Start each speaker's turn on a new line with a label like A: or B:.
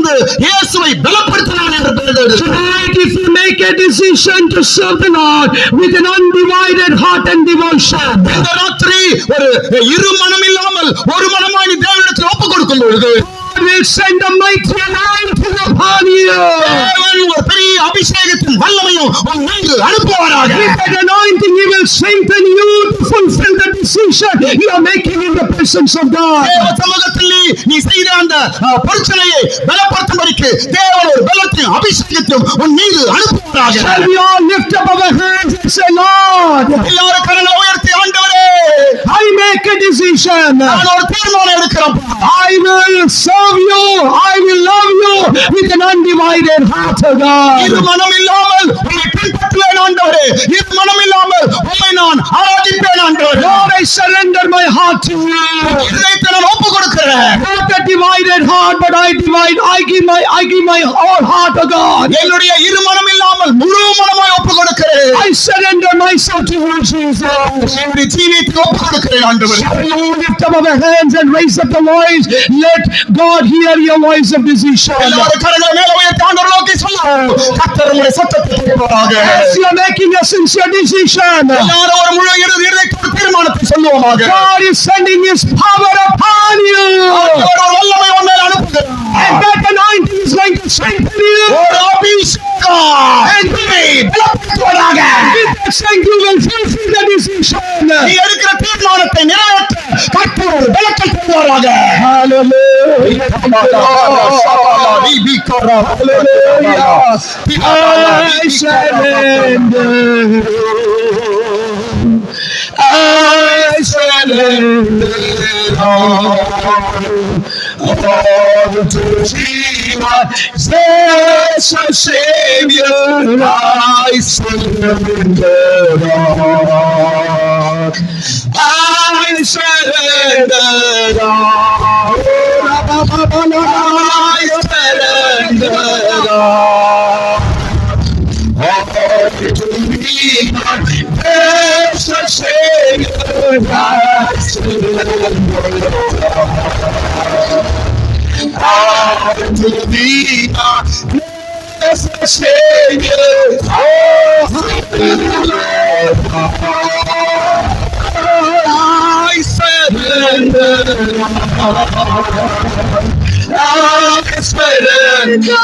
A: வந்து இயேசுவை பலப்படுத்தினான் என்று எழுதுகிறது.
B: Tonight, if you make a decision to serve the Lord with an undivided heart and devotion,
A: இந்த ராத்திரி ஒரு இரு மனம் இல்லாமல் ஒரு மனமாய் நீ தேவனிடத்தில் ஒப்புக் கொடுக்கும் பொழுது
B: God will send a mighty anointing upon you.
A: தேவன் ஒரு பெரிய அபிஷேகத்தின் வல்லமையும் உன் மீது அனுப்புவாராக.
B: With that anointing, He will strengthen you to fulfill the decision you are making in the presence of God.
A: தேவ சமூகத்தில் நீ செய்த அந்த பிரச்சனையை பலப்படுத்தும்படிக்கு தேவன் ஒரு பலத்தையும் அபிஷேகத்தையும் உன் மீது அனுப்புவாராக.
B: Shall we all lift up our hands and say, Lord,
A: எல்லாரும் கரங்களை உயர்த்தி, ஆண்டவரே,
B: I make a decision.
A: நான் ஒரு தீர்மானம் எடுக்கிறேன்.
B: I will serve you. I will love you with an undivided heart, O God.
A: இது மனம் இல்லாமல் உம்மை பின்பற்றுவேன் ஆண்டவரே. இது மனம் இல்லாமல் உம்மை நான் ஆராதிப்பேன் ஆண்டவரே.
B: Lord, I surrender my heart to you.
A: இதயத்தை நான் ஒப்புக் கொடுக்கிறேன்.
B: Not a divided heart, but I give my whole heart, O God.
A: என்னுடைய இரு மனம் இல்லாமல் முழு மனமாய் ஒப்புக் கொடுக்கிறேன்.
B: I surrender myself to you, Jesus.
A: என்னுடைய ஜீவியத்தை ஒப்புக் கொடுக்கிறேன் ஆண்டவரே.
B: Shall we all lift up our hands and raise up the voice? Let God hear your voice of decision.
A: எல்லாரும் கரங்களை மேலே உயர்த்தி ஆண்டவரை நோக்கி சொல்லுவோம். கர்த்தர் உம்முடைய சத்தத்தை கேட்பாராக.
B: As you are making a sincere decision,
A: எல்லாரும் ஒரு முழு இதயத்தோடு தீர்மானத்தை சொல்லுவோமாக.
B: God is sending His power upon you.
A: ஆண்டவர் ஒரு வல்லமை உன் மேல் அனுப்புகிறார்.
B: And that anointing is going to strengthen you.
A: ஒரு அபிஷேகம்
B: And
A: உன்னை பலப்படுத்துவதாக.
B: with that strength you will fulfill the decision.
A: நீ எடுக்கிற தீர்மானத்தை நிறைவேற்ற கர்த்தர் ஒரு பலத்தை தருவாராக.
B: Hallelujah. I surrender. I surrender all to Jesus, our Savior. I surrender all. I surrender all. I surrender all. To me, precious Savior, I surrender. To thee, precious Savior, I surrender. I surrender.